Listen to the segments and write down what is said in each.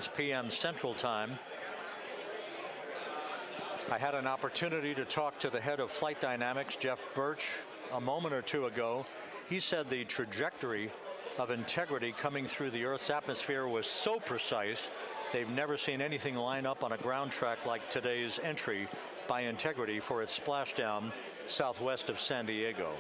6 p.m. Central Time. I had an opportunity to talk to the head of Flight Dynamics, Jeff Birch, a moment or two ago. He said the trajectory of Integrity coming through the Earth's atmosphere was so precise, they've never seen anything line up on a ground track like today's entry by Integrity for its splashdown southwest of San Diego.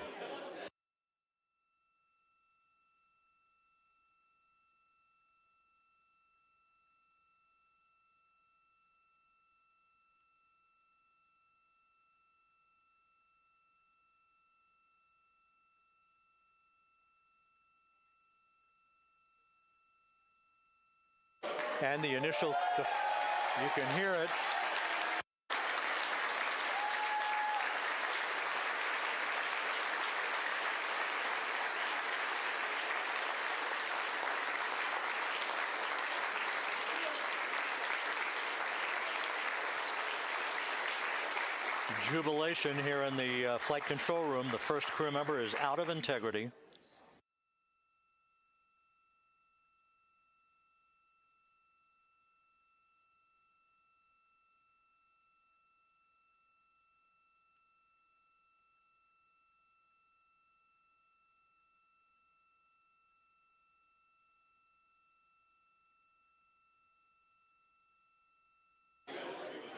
And the initial, you can hear it. Jubilation here in the flight control room. The first crew member is out of Integrity.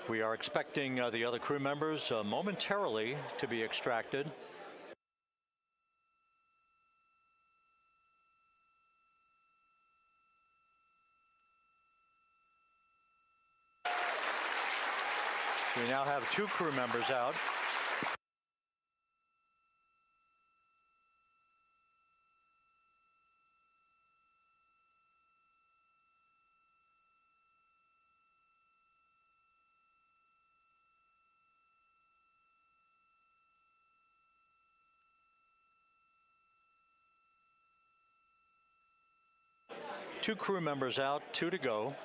We are expecting the other crew members momentarily to be extracted. We now have 2 crew members out. Two crew members out, 2 to go.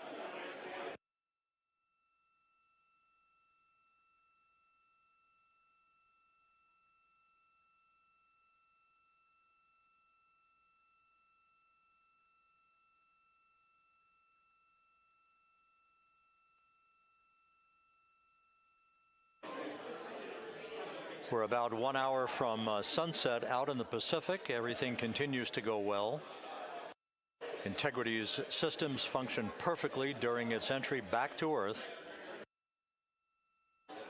We're about 1 hour from sunset out in the Pacific. Everything continues to go well. Integrity's systems function perfectly during its entry back to Earth.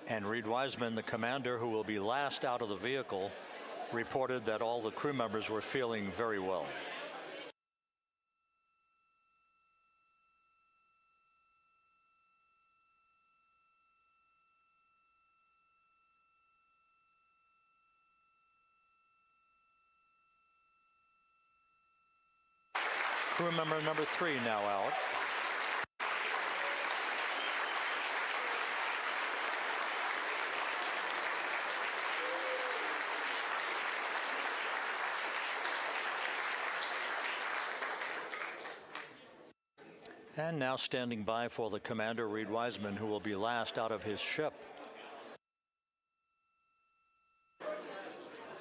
And Reed Wiseman, the commander who will be last out of the vehicle, reported that all the crew members were feeling very well. Crew member number 3 now out. And now standing by for the commander, Reed Wiseman, who will be last out of his ship.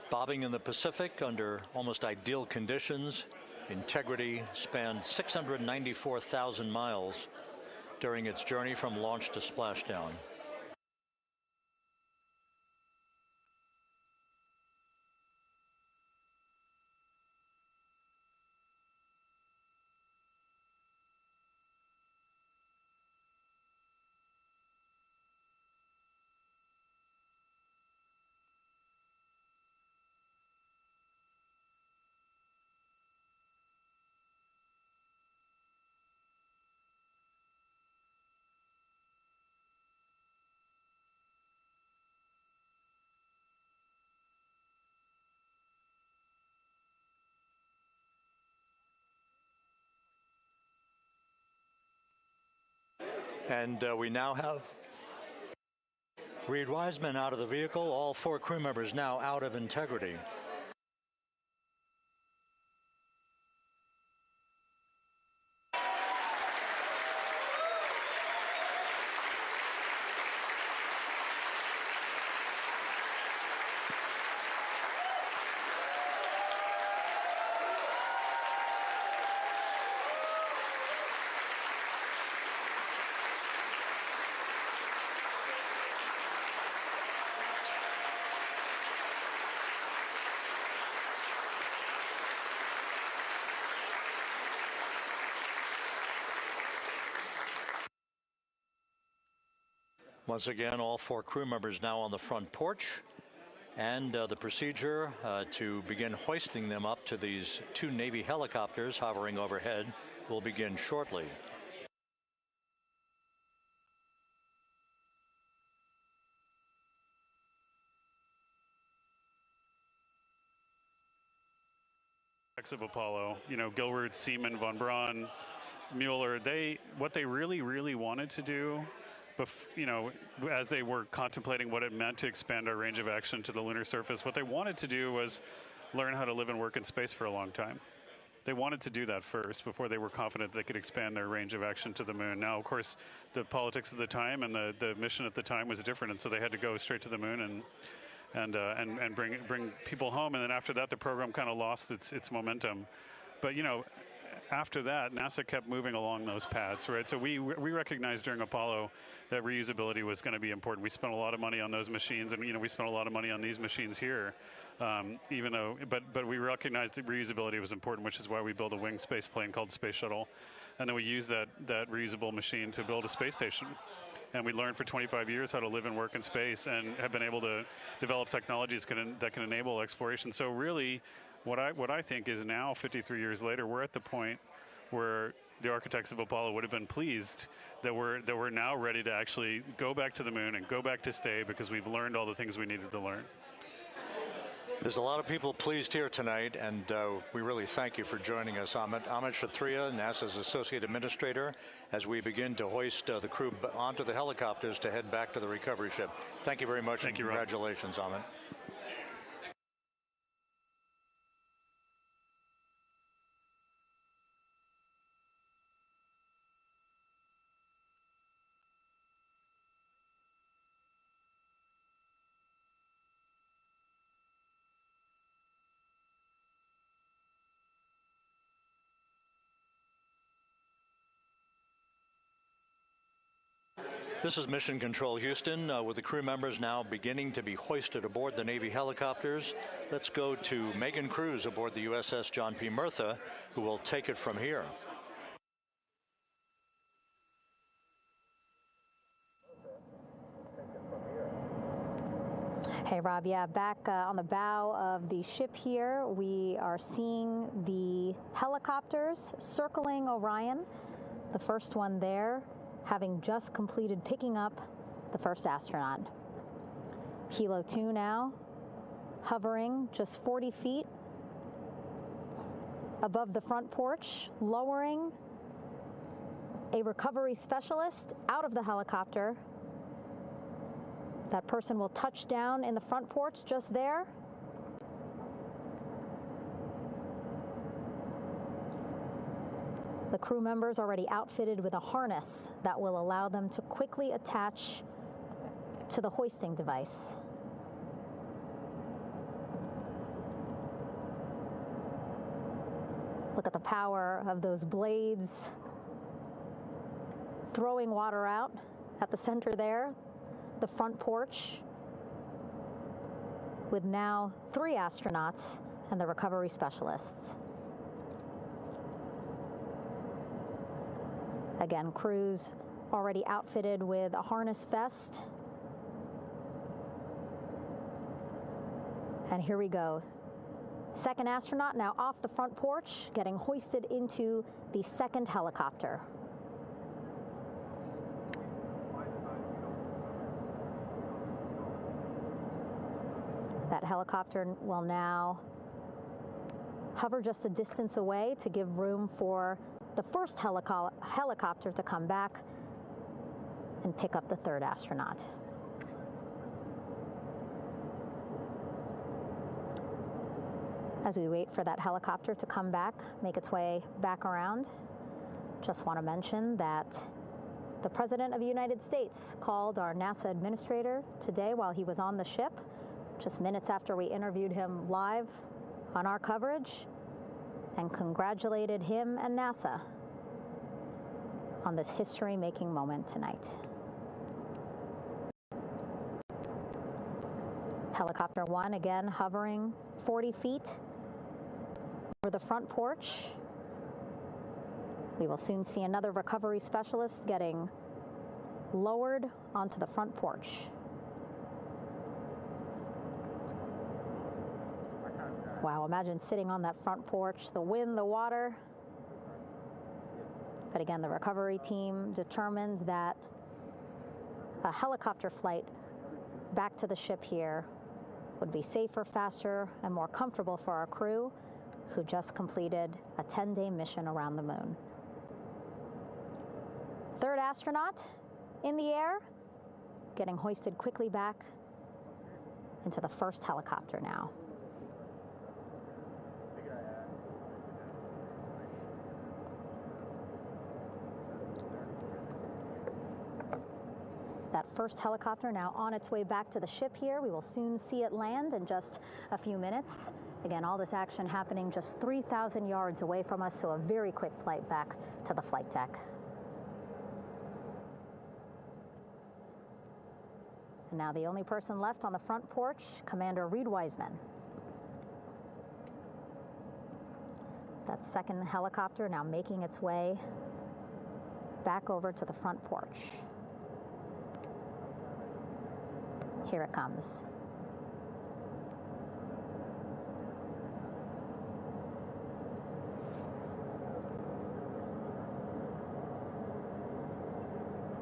Bobbing in the Pacific under almost ideal conditions, Integrity spanned 694,000 miles during its journey from launch to splashdown. And we now have Reed Wiseman out of the vehicle, all 4 crew members now out of Integrity. Once again, all 4 crew members now on the front porch, and the procedure to begin hoisting them up to these 2 Navy helicopters hovering overhead will begin shortly. Of Apollo, you know, Gilbert, Seaman, von Braun, Mueller, what they really wanted to do, you know, as they were contemplating what it meant to expand our range of action to the lunar surface, what they wanted to do was learn how to live and work in space for a long time. They wanted to do that first before they were confident they could expand their range of action to the moon. Now, of course, the politics of the time and the mission at the time was different, and so they had to go straight to the moon and bring people home. And then after that, the program kind of lost its momentum. But, you know, after that, NASA kept moving along those paths, right? So we recognized during Apollo that reusability was going to be important. We spent a lot of money on those machines, and, you know, we spent a lot of money on these machines here, even though, but we recognized that reusability was important, which is why we built a winged space plane called Space Shuttle. And then we used that reusable machine to build a space station. And we learned for 25 years how to live and work in space, and have been able to develop technologies that can enable exploration. So really, what I think is now, 53 years later, we're at the point where the architects of Apollo would have been pleased that we're now ready to actually go back to the moon and go back to stay, because we've learned all the things we needed to learn. There's a lot of people pleased here tonight, and we really thank you for joining us. Amit Kshatriya, NASA's Associate Administrator, as we begin to hoist the crew onto the helicopters to head back to the recovery ship. Thank you very much. Thank you, congratulations, Amit. This is Mission Control Houston, with the crew members now beginning to be hoisted aboard the Navy helicopters. Let's go to Megan Cruz aboard the USS John P. Murtha, who will take it from here. Hey, Rob. Yeah, back on the bow of the ship here, we are seeing the helicopters circling Orion. The first one there, having just completed picking up the first astronaut. Helo 2 now, hovering just 40 feet above the front porch, lowering a recovery specialist out of the helicopter. That person will touch down in the front porch just there. The crew members already outfitted with a harness that will allow them to quickly attach to the hoisting device. Look at the power of those blades throwing water out at the center there, the front porch, with now 3 astronauts and the recovery specialists. Again, crews already outfitted with a harness vest. And here we go. Second astronaut now off the front porch, getting hoisted into the second helicopter. That helicopter will now hover just a distance away to give room for the first helicopter to come back and pick up the third astronaut. As we wait for that helicopter to come back, make its way back around, just want to mention that the President of the United States called our NASA administrator today while he was on the ship, just minutes after we interviewed him live on our coverage, and congratulated him and NASA on this history-making moment tonight. Helicopter 1 again hovering 40 feet over the front porch. We will soon see another recovery specialist getting lowered onto the front porch. Wow, imagine sitting on that front porch, the wind, the water. But again, the recovery team determined that a helicopter flight back to the ship here would be safer, faster, and more comfortable for our crew who just completed a 10-day mission around the moon. Third astronaut in the air, getting hoisted quickly back into the first helicopter now. That first helicopter now on its way back to the ship here. We will soon see it land in just a few minutes. Again, all this action happening just 3,000 yards away from us, so a very quick flight back to the flight deck. And now the only person left on the front porch, Commander Reed Wiseman. That second helicopter now making its way back over to the front porch. Here it comes.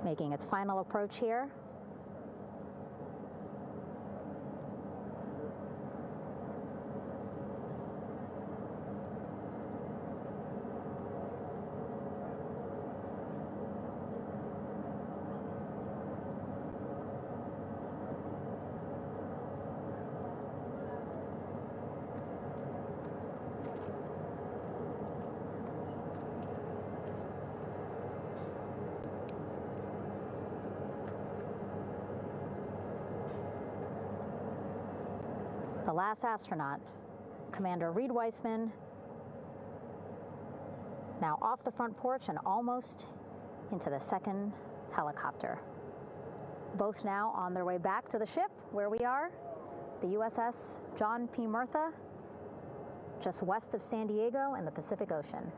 Making its final approach here. The last astronaut, Commander Reed Wiseman, now off the front porch and almost into the second helicopter. Both now on their way back to the ship where we are, the USS John P. Murtha, just west of San Diego in the Pacific Ocean.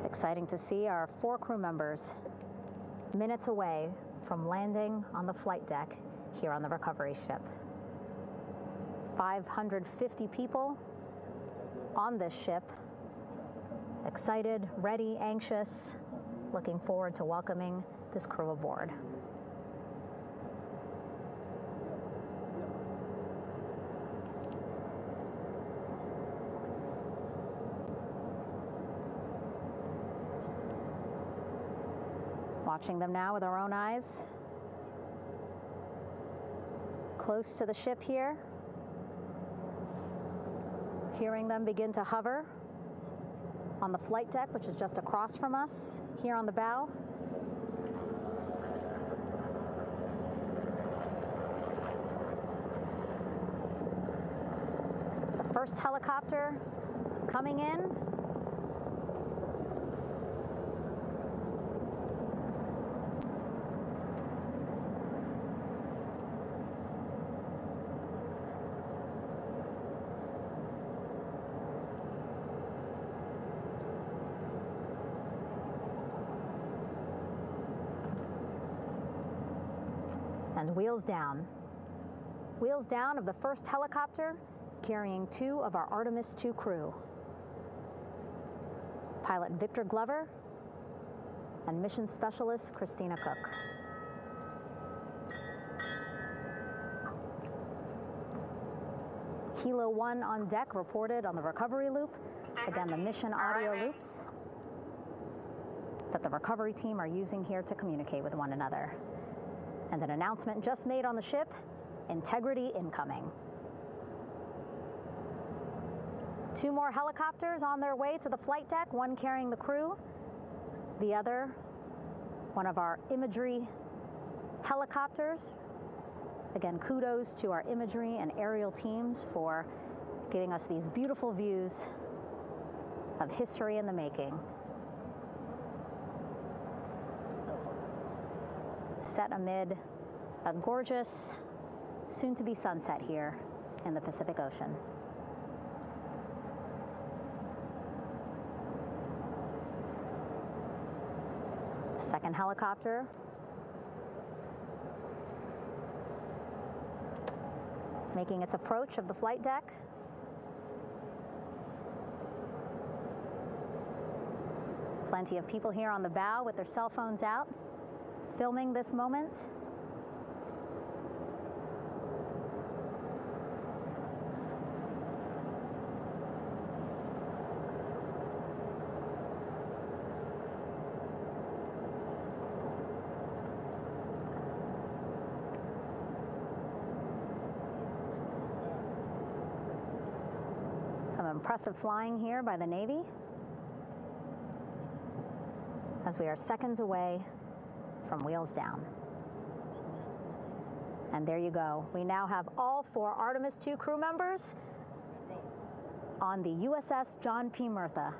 Exciting to see our 4 crew members minutes away from landing on the flight deck here on the recovery ship. 550 people on this ship, excited, ready, anxious, looking forward to welcoming this crew aboard. Watching them now with our own eyes. Close to the ship here. Hearing them begin to hover on the flight deck, which is just across from us, here on the bow. The first helicopter coming in. And wheels down. Wheels down of the first helicopter carrying 2 of our Artemis II crew. Pilot Victor Glover and mission specialist Christina Cook. Helo 1 on deck reported on the recovery loop. Again, the mission audio loops that the recovery team are using here to communicate with one another. And an announcement just made on the ship, integrity incoming. 2 more helicopters on their way to the flight deck, one carrying the crew, the other, one of our imagery helicopters. Again, kudos to our imagery and aerial teams for giving us these beautiful views of history in the making. set amid a gorgeous, soon-to-be sunset here in the Pacific Ocean. The second helicopter making its approach of the flight deck. Plenty of people here on the bow with their cell phones out, filming this moment. Some impressive flying here by the Navy, as we are seconds away from wheels down. And there you go. We now have all 4 Artemis II crew members on the USS John P. Murtha.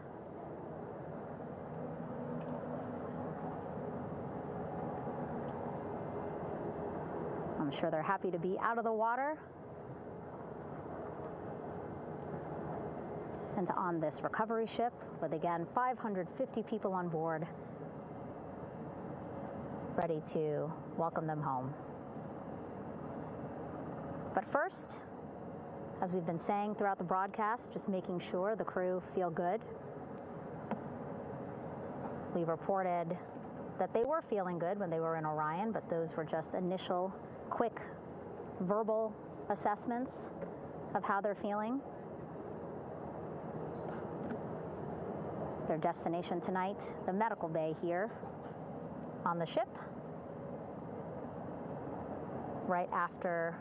I'm sure they're happy to be out of the water and on this recovery ship with, again, 550 people on board, ready to welcome them home. But first, as we've been saying throughout the broadcast, just making sure the crew feel good. We reported that they were feeling good when they were in Orion, but those were just initial, quick, verbal assessments of how they're feeling. Their destination tonight, the medical bay here on the ship, right after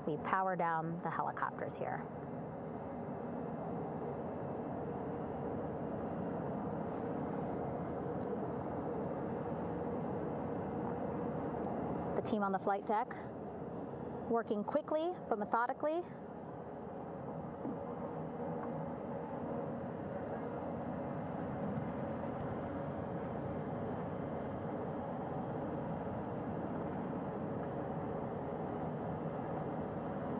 we power down the helicopters here. The team on the flight deck working quickly but methodically.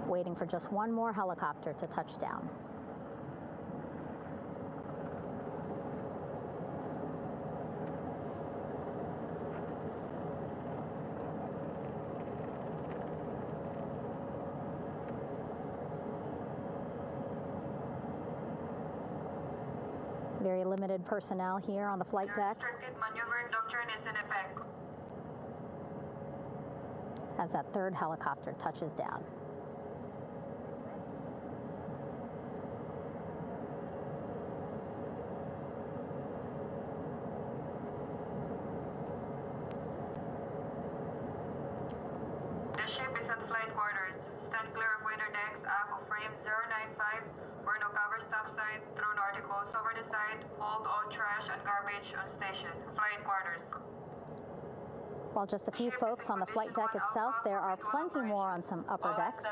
Waiting for just one more helicopter to touch down. Very limited personnel here on the flight deck. Restricted maneuvering doctrine is in effect. As that third helicopter touches down. The ship is at flight quarters. Stand clear of wader decks, aft of frame 095. Burn no cover topside, throw no articles over the side. Hold all trash and garbage on station. Flight quarters. While just a few folks on the flight deck itself, there are plenty more on some upper decks.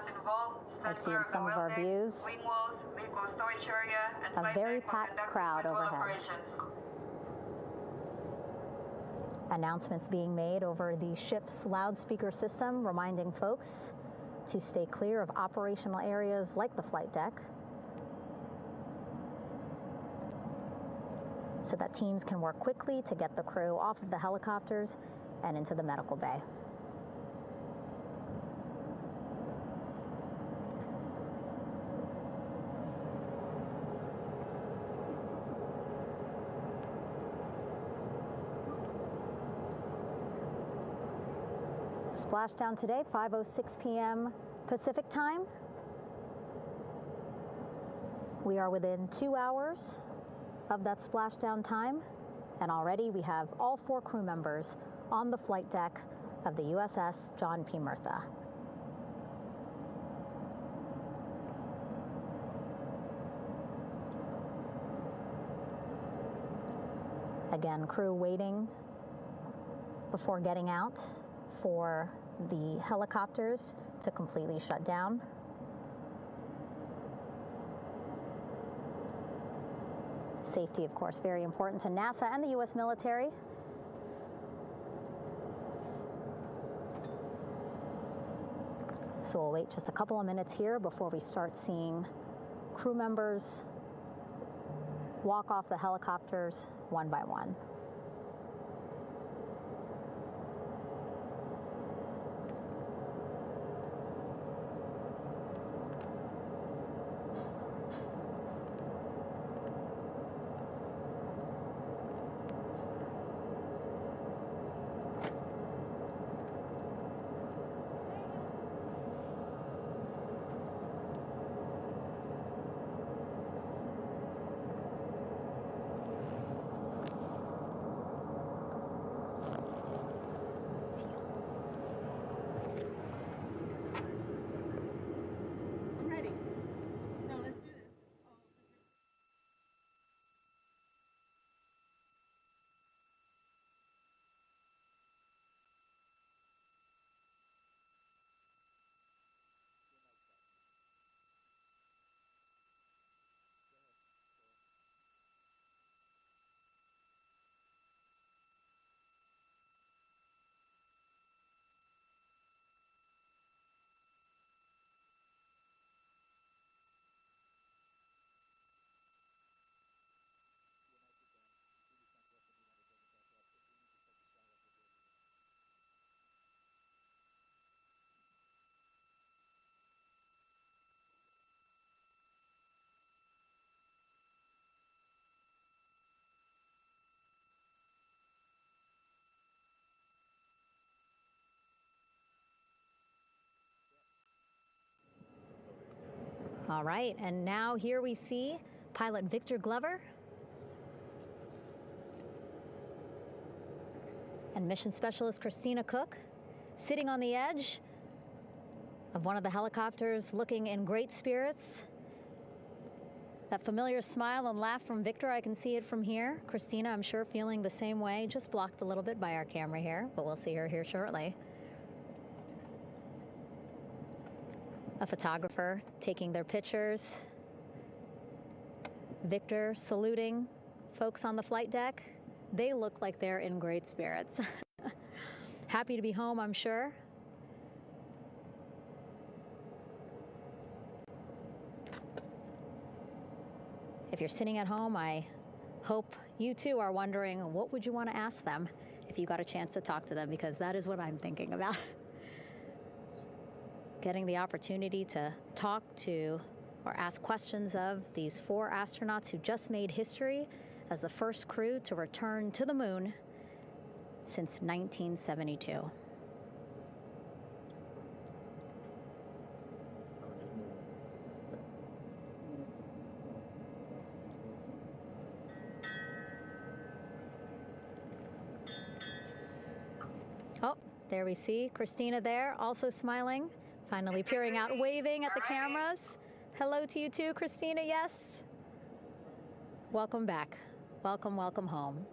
I see in some of our views a very packed crowd overhead. Announcements being made over the ship's loudspeaker system, reminding folks to stay clear of operational areas like the flight deck, so that teams can work quickly to get the crew off of the helicopters and into the medical bay. Splashdown today, 5:06 p.m. Pacific time. We are within 2 hours of that splashdown time, and already we have all 4 crew members on the flight deck of the USS John P. Murtha. Again, crew waiting before getting out for the helicopters to completely shut down. Safety, of course, very important to NASA and the U.S. military. So we'll wait just a couple of minutes here before we start seeing crew members walk off the helicopters one by one. All right, and now here we see pilot Victor Glover and mission specialist Christina Cook sitting on the edge of one of the helicopters, looking in great spirits. That familiar smile and laugh from Victor, I can see it from here. Christina, I'm sure, feeling the same way, just blocked a little bit by our camera here, but we'll see her here shortly. A photographer taking their pictures. Victor saluting folks on the flight deck. They look like they're in great spirits. Happy to be home, I'm sure. If you're sitting at home, I hope you too are wondering, what would you want to ask them if you got a chance to talk to them? Because that is what I'm thinking about. Getting the opportunity to talk to or ask questions of these 4 astronauts who just made history as the first crew to return to the moon since 1972. Oh, there we see Christina there, also smiling. Finally peering out, waving at the cameras. Hello to you too, Christina, yes. Welcome back. Welcome, welcome home.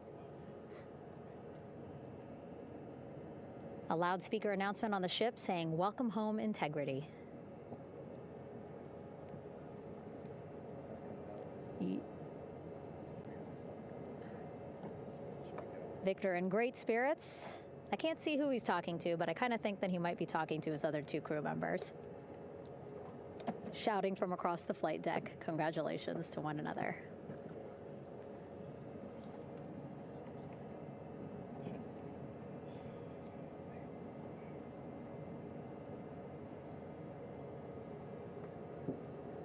A loudspeaker announcement on the ship saying, "Welcome home, Integrity." Victor in great spirits. I can't see who he's talking to, but I kind of think that he might be talking to his other 2 crew members. Shouting from across the flight deck, congratulations to one another.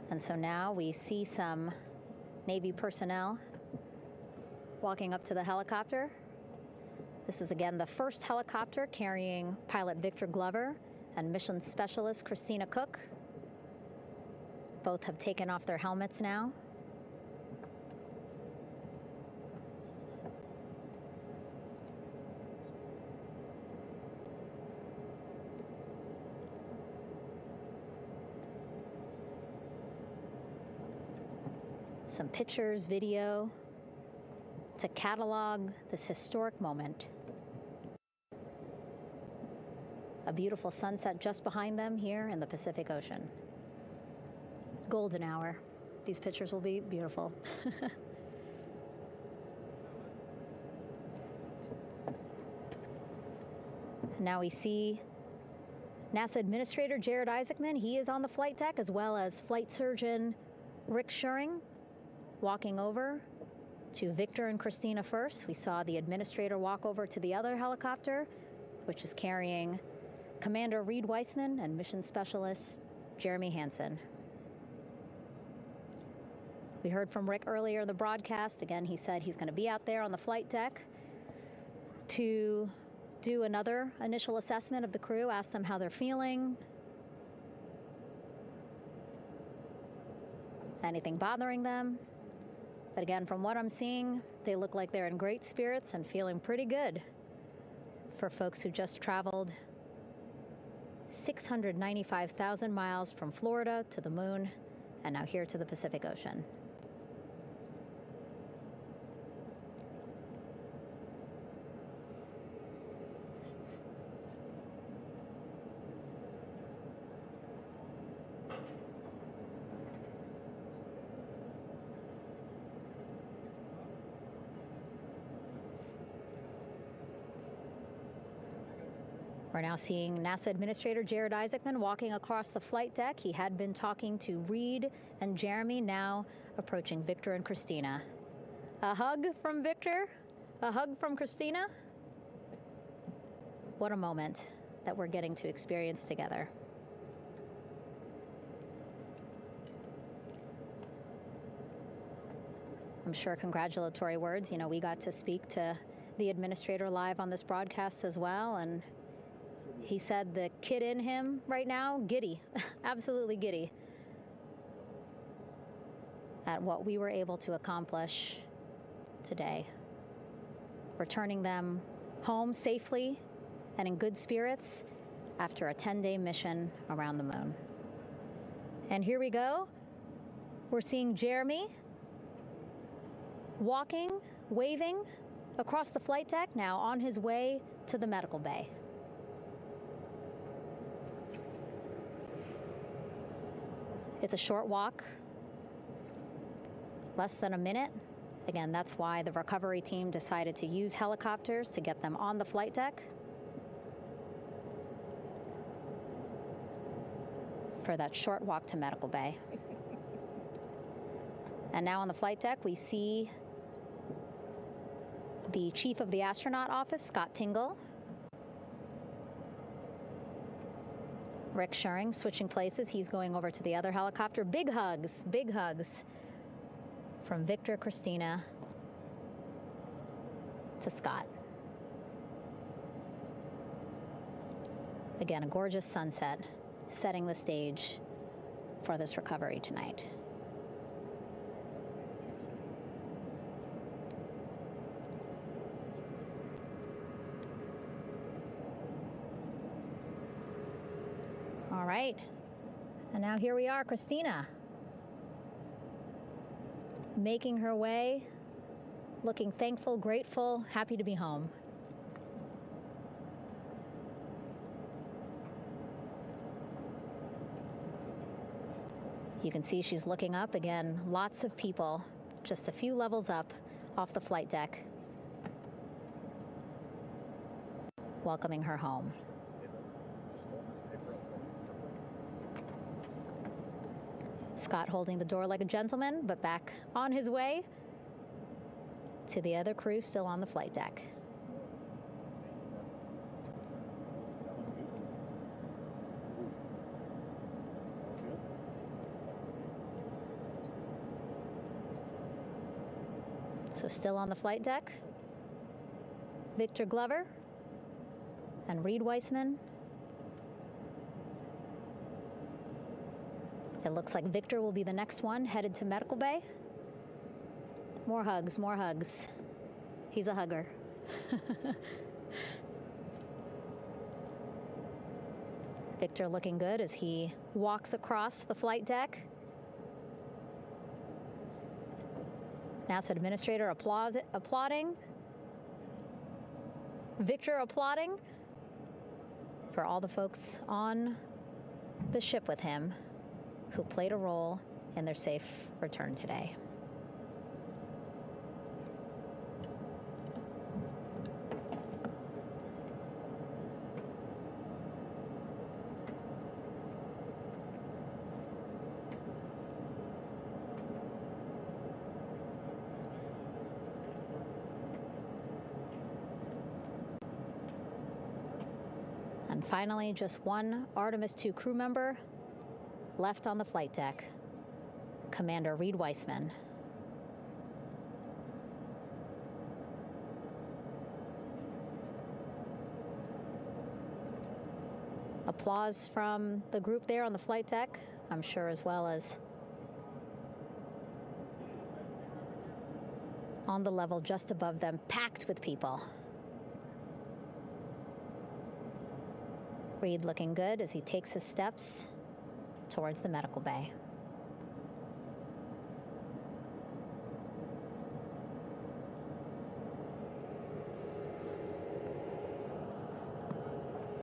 And so now we see some Navy personnel walking up to the helicopter. This is again the first helicopter carrying pilot Victor Glover and mission specialist Christina Cook. Both have taken off their helmets now. Some pictures, video to catalog this historic moment. A beautiful sunset just behind them here in the Pacific Ocean. Golden hour. These pictures will be beautiful. Now we see NASA Administrator Jared Isaacman, he is on the flight deck, as well as flight surgeon Rick Schuring, walking over to Victor and Christina first. We saw the administrator walk over to the other helicopter, which is carrying Commander Reed Weissman and mission specialist Jeremy Hansen. We heard from Rick earlier in the broadcast. Again, he said he's going to be out there on the flight deck to do another initial assessment of the crew, ask them how they're feeling, anything bothering them. But again, from what I'm seeing, they look like they're in great spirits and feeling pretty good for folks who just traveled 695,000 miles from Florida to the moon and now here to the Pacific Ocean. We're now seeing NASA Administrator Jared Isaacman walking across the flight deck. He had been talking to Reed and Jeremy, now approaching Victor and Christina. A hug from Victor, a hug from Christina. What a moment that we're getting to experience together. I'm sure congratulatory words. You know, we got to speak to the administrator live on this broadcast as well, and he said the kid in him right now, giddy, absolutely giddy at what we were able to accomplish today. Returning them home safely and in good spirits after a 10-day mission around the moon. And here we go. We're seeing Jeremy walking, waving across the flight deck, now on his way to the medical bay. It's a short walk, less than a minute. Again, that's why the recovery team decided to use helicopters to get them on the flight deck for that short walk to medical bay. And now on the flight deck, we see the chief of the astronaut office, Scott Tingle. Rick Schuring switching places. He's going over to the other helicopter. Big hugs from Victor, Christina to Scott. Again, a gorgeous sunset setting the stage for this recovery tonight. All right, and now here we are, Christina, making her way, looking thankful, grateful, happy to be home. You can see she's looking up. Again, lots of people, just a few levels up off the flight deck, welcoming her home. Scott holding the door like a gentleman, but back on his way to the other crew still on the flight deck. So still on the flight deck, Victor Glover and Reed Weissman. It looks like Victor will be the next one headed to medical bay. More hugs, more hugs. He's a hugger. Victor looking good as he walks across the flight deck. NASA Administrator applauding. Victor applauding for all the folks on the ship with him who played a role in their safe return today. And finally, just one Artemis II crew member left on the flight deck, Commander Reed Weissman. Applause from the group there on the flight deck, I'm sure, as well as on the level just above them, packed with people. Reed looking good as he takes his steps towards the medical bay.